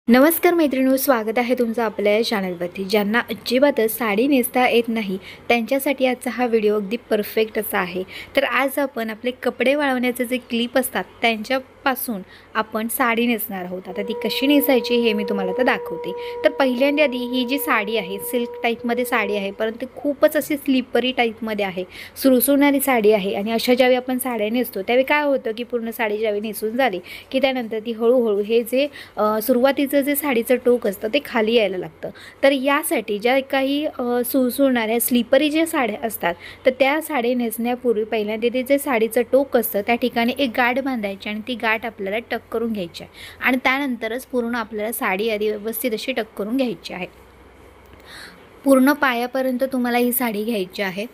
नमस्कार मैत्रिणींनो, स्वागत आहे तुमचं आपल्या या चॅनलवरती। ज्यांना अजिबातच साडी नेसता येत नाही त्यांच्यासाठी आजचा हा व्हिडिओ अगदी परफेक्ट असा आहे। तर आज आपण आपले कपडे वाळवण्याचे जे क्लिप असतात त्यांच्यापासून आपण साडी नेसणार आहोत। आता ती कशी नेसायची हे मी तुम्हाला आता दाखवते। तर पहिल्यांदा आधी ही जी साडी आहे सिल्क टाईपमध्ये साडी आहे, परंतु खूपच अशी स्लिपरी टाईपमध्ये आहे, सुरसुरणारी साडी आहे। आणि अशा ज्यावेळी आपण साड्या नेसतो त्यावेळी काय होतं की पूर्ण साडी ज्यावेळी नेसून झाली की त्यानंतर ती हळूहळू हे जे सुरुवातीचं जे साडीचं टोक असतं ते खाली यायला लागतं। तर यासाठी ज्या काही सुरसुरणाऱ्या स्लिपरी ज्या साड्या असतात तर त्या साडी नेसण्यापूर्वी पहिल्यांदा ते जे साडीचं टोक असतं त्या ठिकाणी एक गाठ बांधायची आणि ती गाठ आपल्याला टक करून घ्यायची आहे आणि त्यानंतरच पूर्ण आपल्याला साडी आधी व्यवस्थित अशी टक करून घ्यायची आहे। पूर्ण पायापर्यंत तुम्हाला ही साडी घ्यायची आहे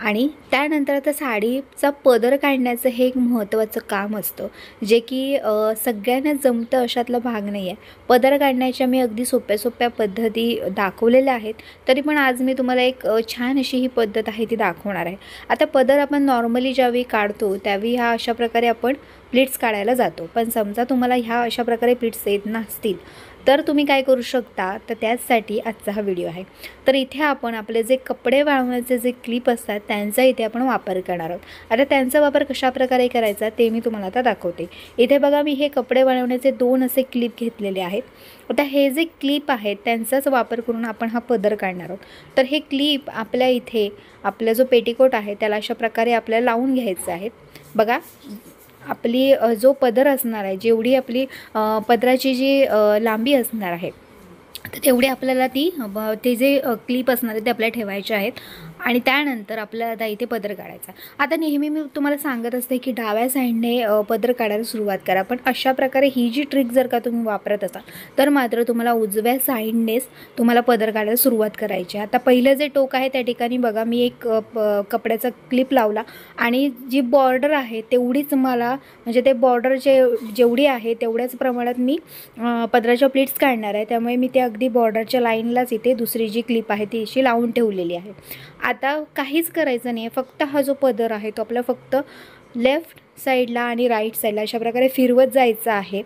आणि त्यानंतर आता साडीचा पदर काढण्याचं हे एक महत्त्वाचं काम असतं, जे की सगळ्यांना जमतं अशातला भाग नाही आहे। पदर काढण्याच्या मी अगदी सोप्या पद्धती दाखवलेल्या आहेत, तरी पण आज मी तुम्हाला एक छान अशी ही पद्धत आहे ती दाखवणार आहे। आता पदर आपण नॉर्मली ज्यावेळी काढतो त्यावेळी ह्या अशा प्रकारे आपण प्लीट्स काढायला जातो, पण समजा तुम्हाला ह्या अशा प्रकारे प्लीट्स येत नसतील तर तुम्ही काय करू शकता, तर त्यासाठी आजचा हा व्हिडिओ आहे। तर इथे आपण आपले जे कपडे वाळवण्याचे जे क्लिप असतात त्यांचा इथे आपण वापर करणार आहोत। आता त्यांचा वापर कशा प्रकारे करायचा ते मी तुम्हाला आता दाखवते। इथे बघा मी हे कपडे वाळवण्याचे 2 असे क्लिप घेतलेले आहेत। आता हे जे क्लिप आहेत त्यांचाच वापर करून आपण हा पदर काढणार आहोत। तर हे क्लिप आपल्या इथे आपला जो पेटीकोट आहे त्याला अशा प्रकारे आपल्याला लावून घ्यायचं आहे। बघा आपली जो पदर असणार आहे, जेवढी आपली पदराची जी लांबी असणार आहे तर तेवढी आपल्याला ते जे क्लिप असणार आहे ते आपल्याला ठेवायचे आहेत आणि त्यानंतर आपल्याला आता इथे पदर काढायचा। आता नेहमी मी तुम्हाला सांगत असते की डाव्या साईडने पदर काढायला सुरुवात करा, पण अशा प्रकारे ही जी ट्रिक जर का तुम्ही वापरत असाल तर मात्र तुम्हाला उजव्या साईडनेच तुम्हाला पदर काढायला सुरुवात करायची। आता पहिलं जे टोक आहे त्या ठिकाणी बघा मी एक कपड्याचा क्लिप लावला आणि जी बॉर्डर आहे तेवढीच मला म्हणजे ते बॉर्डर जेवढी आहे तेवढ्याच प्रमाणात मी पदराच्या प्लीट्स काढणार आहे, त्यामुळे मी ते अगदी बॉर्डरच्या लाईनलाच इथे दुसरी जी क्लिप आहे ती अशी लावून ठेवलेली आहे। आता काहीच करायचं नाही, फक्त हा जो पदर आहे तो आपला फक्त लेफ्ट साईडला आणि राईट साईडला अशा प्रकारे फिरवत जायचा आहे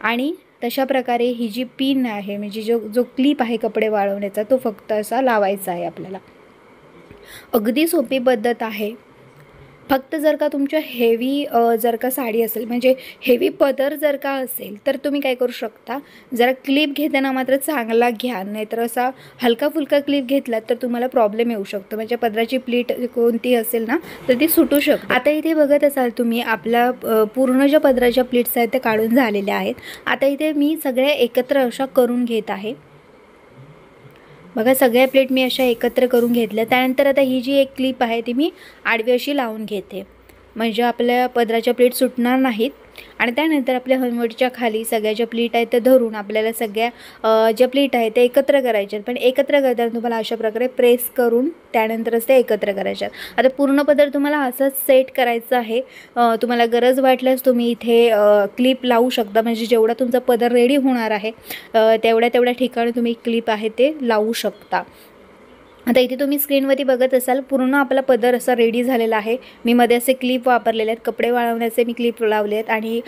आणि तशा प्रकारे ही जी पिन आहे म्हणजे जो क्लिप आहे कपडे वाळवण्याचा तो फक्त असा लावायचा आहे आपल्याला। अगदी सोपी पद्धत आहे। फक्त जर का तुमच्या हेवी जर का साडी असेल म्हणजे हेवी पदर जर का असेल तर तुम्ही काय करू शकता, जरा क्लिप घेताना मात्र चांगला घ्या, नाहीतर असा हलका फुलका क्लिप घेतला तर तुम्हाला प्रॉब्लेम येऊ शकतो, म्हणजे पदराची प्लीट कोणती असेल ना तर ती सुटू शकते। आता इथे बघत असाल तुम्ही आपल्या पूर्ण ज्या पदराच्या प्लीट्स आहेत त्या काढून झालेल्या आहेत। आता इथे मी सगळ्या एकत्र अशा करून घेत आहे। बघा सगळ्या प्लेट मी अशा एकत्र करून घेतल्या। त्यानंतर आता ही जी एक क्लिप आहे ती मी आडवी अशी लावून घेते, म्हणजे आपल्या पदराच्या प्लेट सुटणार नाहीत। आणि त्यानंतर आपल्या हनवटीच्या खाली सगळ्या ज्या प्लीट आहेत त्या धरून आपल्याला सगळ्या ज्या प्लीट आहेत त्या एकत्र करायच्या, पण एकत्र करताना तुम्हाला अशा प्रकारे प्रेस करून त्यानंतरच ते एकत्र करायच्या। आता पूर्ण पदर तुम्हाला असंच सेट करायचं आहे। तुम्हाला गरज वाटल्यास तुम्ही इथे क्लिप लावू शकता, म्हणजे जेवढा तुमचा पदर रेडी होणार आहे तेवढ्या ठिकाणी तुम्ही क्लिप आहे ते लावू शकता। आता इथे तुम्ही स्क्रीनवरती बघत असाल पूर्ण आपला पदर असा रेडी झालेला आहे। मी मध्ये असे क्लिप वापरलेले आहेत, कपडे वाळवण्याचे मी क्लिप लावले आहेत आणि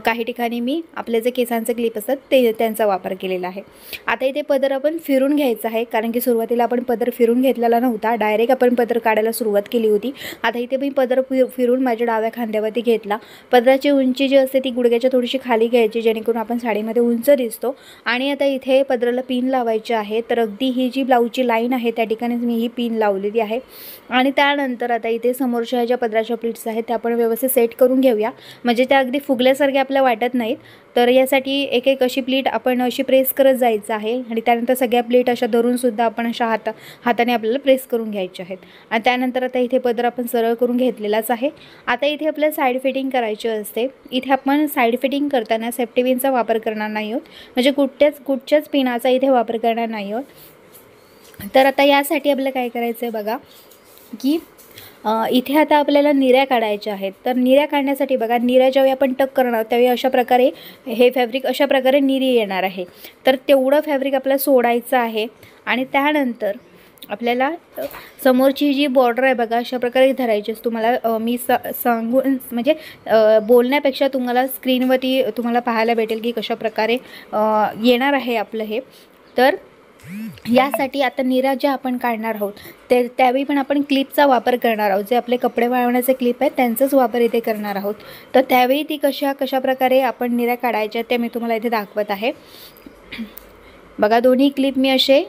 काही ठिकाणी मी आपले जे केसांचे क्लिप असतात त्यांचा वापर केलेला आहे। आता इथे पदर आपण फिरून घ्यायचा आहे, कारण की सुरुवातीला आपण पदर फिरून घेतलेला नव्हता, डायरेक्ट आपण पदर काढायला सुरुवात केली होती। आता इथे मी पदर फिरून माझ्या डाव्या खांद्यावरती घेतला। पदराची उंची जी असते ती गुडघ्याच्या थोडीशी खाली घ्यायची, जेणेकरून आपण साडीमध्ये उंच दिसतो। आणि आता इथे पदराला पिन लावायची आहे, तर अगदी ही जी ब्लाऊजची लाईन आहे त्या ठिकाणी मी ही पिन लावलेली आहे। आणि त्यानंतर आता इथे समोरच्या ज्या पदराच्या प्लीट्स आहेत त्या आपण व्यवस्थित सेट करून घेऊया, म्हणजे त्या अगदी फुगल्यासारखे आपल्याला वाटत नाहीत। तर यासाठी एक एक अशी प्लीट आपण अशी प्रेस करत जायचं आहे आणि त्यानंतर सगळ्या प्लीट अशा धरून सुद्धा आपण अशा हाताने आपल्याला प्रेस करून घ्यायचे आहेत। आणि त्यानंतर आता इथे पदर आपण सरळ करून घेतलेलाच आहे। आता इथे आपल्याला साईड फिटिंग करायची असते। इथे आपण साईड फिटिंग करताना सेफ्टी पिनचा वापर करणार नाही आहोत, म्हणजे कुठच्याच पिनाचा इथे वापर करणार नाही आहोत। तर आता यासाठी आपल्याला काय करायचं आहे बघा की इथे आता आपल्याला निऱ्या काढायच्या आहेत। तर निऱ्या काढण्यासाठी बघा निऱ्या ज्यावेळी आपण टक करणार त्यावेळी अशा प्रकारे हे फॅब्रिक अशा प्रकारे निरी येणार आहे, तर तेवढं फॅब्रिक आपल्याला सोडायचं आहे। आणि त्यानंतर आपल्याला समोरची जी बॉर्डर आहे बघा अशा प्रकारे धरायची असते। तुम्हाला मी सांगून म्हणजे बोलण्यापेक्षा तुम्हाला स्क्रीनवरती तुम्हाला पाहायला भेटेल की कशा प्रकारे येणार आहे आपलं हे। तर यासाठी आता निरा जे आपण काढणार आहोत त्यावेळी पण आपण क्लिपचा वापर करणार आहोत। जे आपले कपडे वाळवण्याचे क्लिप आहेत त्यांचाच वापर इथे करणार आहोत। तर त्यावेळी ती कशा प्रकारे आपण निरा काढायच्या ते मी तुम्हाला इथे दाखवत आहे। बघा दोन्ही क्लिप मी असे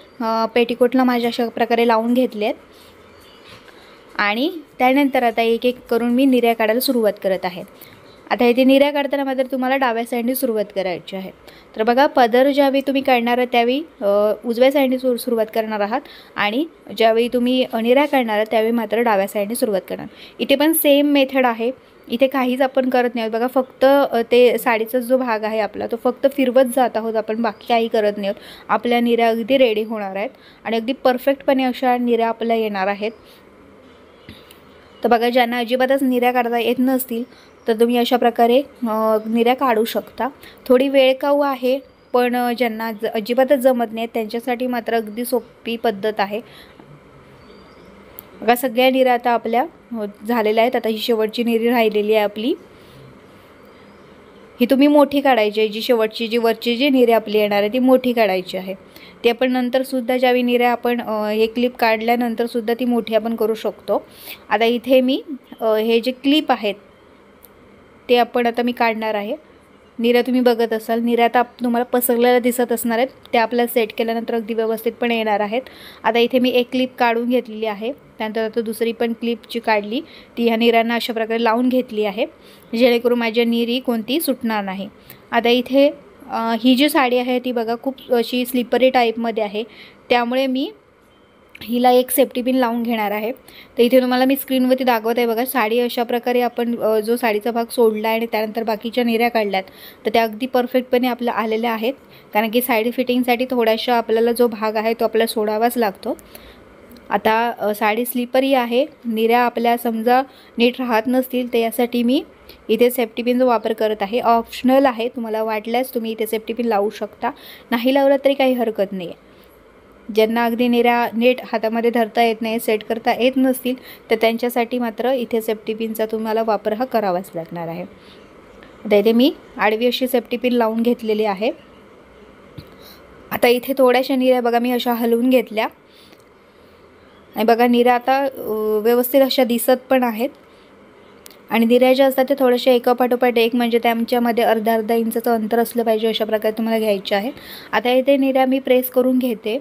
पेटीकोटला माझ्या अशा प्रकारे लावून घेतले आहेत आणि त्यानंतर आता एक एक करून मी निऱ्या काढायला सुरुवात करत आहे। आता इथे निऱ्या काढताना मात्र तुम्हाला डाव्या साईडने सुरुवात करायची आहे। तर बघा पदर ज्यावेळी तुम्ही काढणार आहे त्यावेळी उजव्या साईडने सुरुवात करणार आहात आणि ज्यावेळी तुम्ही निऱ्या काढणार आहे त्यावेळी मात्र डाव्या साईडने सुरुवात करणार। इथे पण सेम मेथड आहे। इथे काहीच आपण करत नाही बघा, फक्त ते साडीचा जो भाग आहे आपला तो फक्त फिरवत जात आहोत आपण, बाकी काही करत नाही आहोत। आपल्या निऱ्या अगदी रेडी होणार आहेत आणि अगदी परफेक्टपणे अशा निऱ्या आपल्या येणार आहेत। तर बघा ज्यांना अजिबातच निऱ्या काढता येत नसतील तर तुम्ही अशा प्रकारे निऱ्या काढू शकता। थोडी वेळखाऊ आहे पण ज्यांना अजिबातच जमत नाही त्यांच्यासाठी मात्र अगदी सोपी पद्धत आहे। बघा सगळ्या निऱ्या आता आपल्या झालेल्या आहेत। आता ही शेवटची निरी राहिलेली आहे आपली, ही तुम्ही मोठी काढायची आहे। जी शेवटची जी वरची जी निरी आपली येणार आहे ती मोठी काढायची आहे। ती आपण नंतर सुद्धा ज्यावेळी निऱ्या आपण हे क्लिप काढल्यानंतर सुद्धा ती मोठी आपण करू शकतो। आता इथे मी हे जे क्लिप आहेत ते आपण आता मी काढणार आहे। निऱ्या तुम्ही बघत असाल, निऱ्या आता तुम्हाला पसरलेल्या दिसत असणार आहेत, त्या आपल्याला सेट केल्यानंतर अगदी व्यवस्थितपणे येणार आहेत। आता इथे मी एक क्लिप काढून घेतलेली आहे, त्यानंतर आता दुसरी पण क्लिप जी काढली ती ह्या निऱ्यांना अशा प्रकारे लावून घेतली आहे जेणेकरून माझ्या निरी कोणती सुटणार नाही। आता इथे ही जी साडी आहे ती बघा खूप अशी स्लिपरी टाईपमध्ये आहे, त्यामुळे मी हिला एक सेफ्टी पिन लावून घेणार आहे। तर इथे तुम्हाला मी स्क्रीनवरती दाखवत आहे बघा, साडी अशा प्रकारे आपण जो साडीचा भाग सोडला आहे आणि त्यानंतर बाकीच्या निऱ्या काढल्यात तर त्या अगदी परफेक्टपणे आपल्या आलेल्या आहेत। कारण की साडी फिटिंगसाठी थोड्याशा आपल्याला जो भाग आहे तो आपल्याला सोडावाच लागतो। आता साडी स्लिपरी आहे, निऱ्या आपल्या समजा नीट राहत नसतील तर यासाठी मी इथे सेफ्टी पिनचा वापर करत आहे। ऑप्शनल आहे, तुम्हाला वाटल्यास तुम्ही इथे सेफ्टी पिन लावू शकता, नाही लावलं तरी काही हरकत नाही आहे। ज्यांना अगदी निऱ्या नीट हातामध्ये धरता येत नाही, सेट करता येत नसतील तर त्यांच्यासाठी मात्र इथे सेफ्टी पिनचा तुम्हाला वापर हा करावाच लागणार आहे। आता इथे मी आडवी अशी सेफ्टी पिन लावून घेतलेली आहे। आता इथे थोड्याशा निऱ्या बघा मी अशा हलवून घेतल्या आणि बघा निऱ्या आता व्यवस्थित अशा दिसत पण आहेत आणि निऱ्या ज्या असतात ते थोडेसे एकापाठोपाठ एक म्हणजे त्यांच्यामध्ये अर्धा इंचाचं अंतर असलं पाहिजे, अशा प्रकारे तुम्हाला घ्यायचे आहे। आता इथे निऱ्या मी प्रेस करून घेते।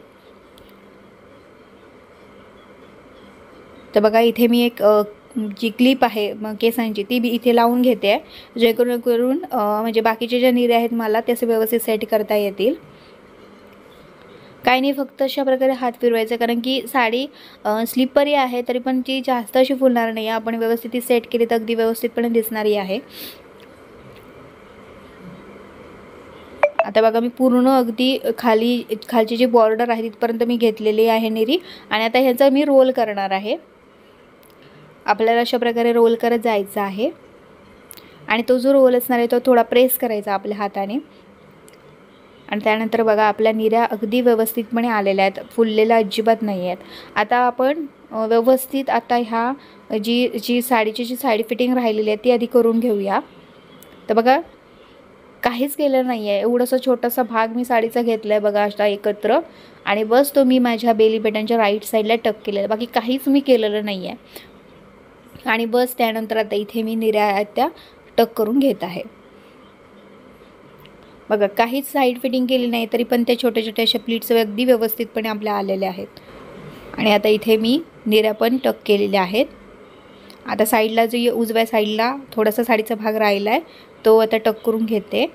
तर बघा इथे मी एक जी क्लिप आहे मग केसांची ती इथे लावून घेते आहे जेणेकरून म्हणजे बाकीचे ज्या निऱ्या आहेत मला त्याचे व्यवस्थित सेट करता येतील। काही नाही, फक्त अशा प्रकारे हात फिरवायचा, कारण की साडी स्लिपरी आहे तरी पण ती जास्त अशी फुलणार नाही आहे। आपण व्यवस्थित ती सेट केली तर अगदी व्यवस्थितपणे दिसणारी आहे। आता बघा मी पूर्ण अगदी खालची जी बॉर्डर आहे तिथपर्यंत मी घेतलेली आहे निरी आणि आता ह्याचा मी रोल करणार आहे। आपल्याला अशा प्रकारे रोल करत जायचं आहे आणि तो जो रोल असणार आहे तो थोडा प्रेस करायचा आपल्या हाताने आणि त्यानंतर बघा आपल्या निऱ्या अगदी व्यवस्थितपणे आलेल्या आहेत, फुललेल्या अजिबात नाही आहेत। आता आपण व्यवस्थित आता ह्या जी साडीची जी साडी फिटिंग राहिलेली आहे ती आधी करून घेऊया। तर बघा काहीच केलं नाही आहे, एवढंसा छोटासा भाग मी साडीचा घेतला आहे बघा अशा एकत्र आणि बस तो मी माझ्या बेली बटनच्या राईट साईडला टक केलेला, बाकी काहीच मी केलेलं नाही आहे। आणि बस त्यानंतर आता इथे मी निऱ्या त्या टक करून घेत आहे। बघा काहीच साईड फिटिंग केली नाही तरी पण ते छोटे छोटे अशा प्लीट्स अगदी व्यवस्थितपणे आपल्या आलेले आहेत आणि आता इथे मी निऱ्या पण टक केलेल्या आहेत। आता साईडला जो उजव्या साईडला थोडासा साडीचा भाग राहिला आहे तो आता टक करून घेते।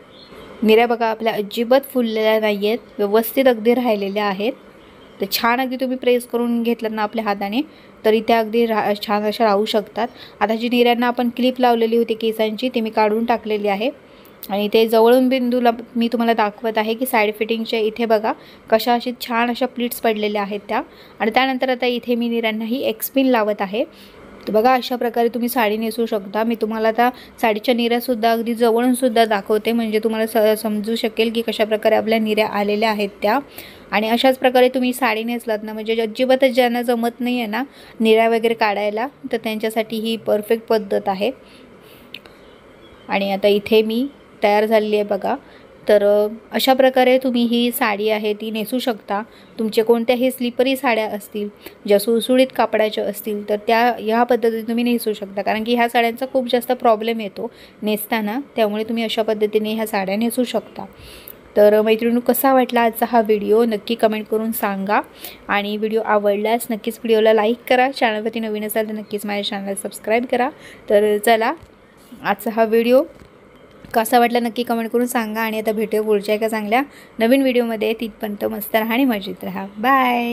निऱ्या बघा आपल्या अजिबात फुललेल्या नाही आहेत, व्यवस्थित अगदी राहिलेल्या आहेत। तर छान अगदी तुम्ही प्रेस करून घेतलात ना आपल्या हाताने तरी त्या अगदी छान अशा राहू शकतात। आता जी निऱ्यांना आपण क्लिप लावलेली होती केसांची ती मी काढून टाकलेली आहे आणि ते जवळून बिंदूला मी तुम्हाला दाखवत आहे की साईड फिटिंगच्या इथे बघा कशा अशी छान अशा प्लीट्स पडलेल्या आहेत त्या। आणि त्यानंतर आता इथे मी निऱ्यांनाही एक्सपिन लावत आहे। तर बघा अशा प्रकारे तुम्ही साडी नेसू शकता। मी तुम्हाला आता साडीच्या निऱ्यासुद्धा अगदी जवळूनसुद्धा दाखवते, म्हणजे तुम्हाला समजू शकेल की कशाप्रकारे आपल्या निऱ्या आलेल्या आहेत त्या। आणि अशाच प्रकारे तुम्ही साडी नेसलात ना, म्हणजे अजिबातच ज्यांना जमत नाही आहे ना निऱ्या वगैरे काढायला, तर त्यांच्यासाठी ही परफेक्ट पद्धत आहे। आणि आता इथे मी तयार झालेली आहे बघा। तर अशा प्रकारे तुम्ही ही साडी आहे ती नेसू शकता। तुमचे कोणत्याही स्लिपरी साड्या असतील, ज्या सुळसुळीत कापडाच्या असतील, तर त्या ह्या पद्धतीने तुम्ही नेसू शकता, कारण की ह्या साड्यांचा खूप जास्त प्रॉब्लेम येतो नेसताना, त्यामुळे तुम्ही अशा पद्धतीने ह्या साड्या नेसू शकता। तर मैत्रिणींनो, कसा वाटला आजचा हा व्हिडिओ नक्की कमेंट करून सांगा। आणि व्हिडिओ आवडल्यास नक्कीच व्हिडिओला लाईक करा, चॅनलवरती नवीन असाल तर नक्कीच माझ्या चॅनलला सबस्क्राईब करा। तर चला, आजचा हा व्हिडिओ कसा वाटला नक्की कमेंट करून सांगा। आणि आता भेटूया पुढच्या एका चांगल्या नवीन व्हिडिओमध्ये। तिथपर्यंत मस्त राहा आणि मजेत राहा। बाय।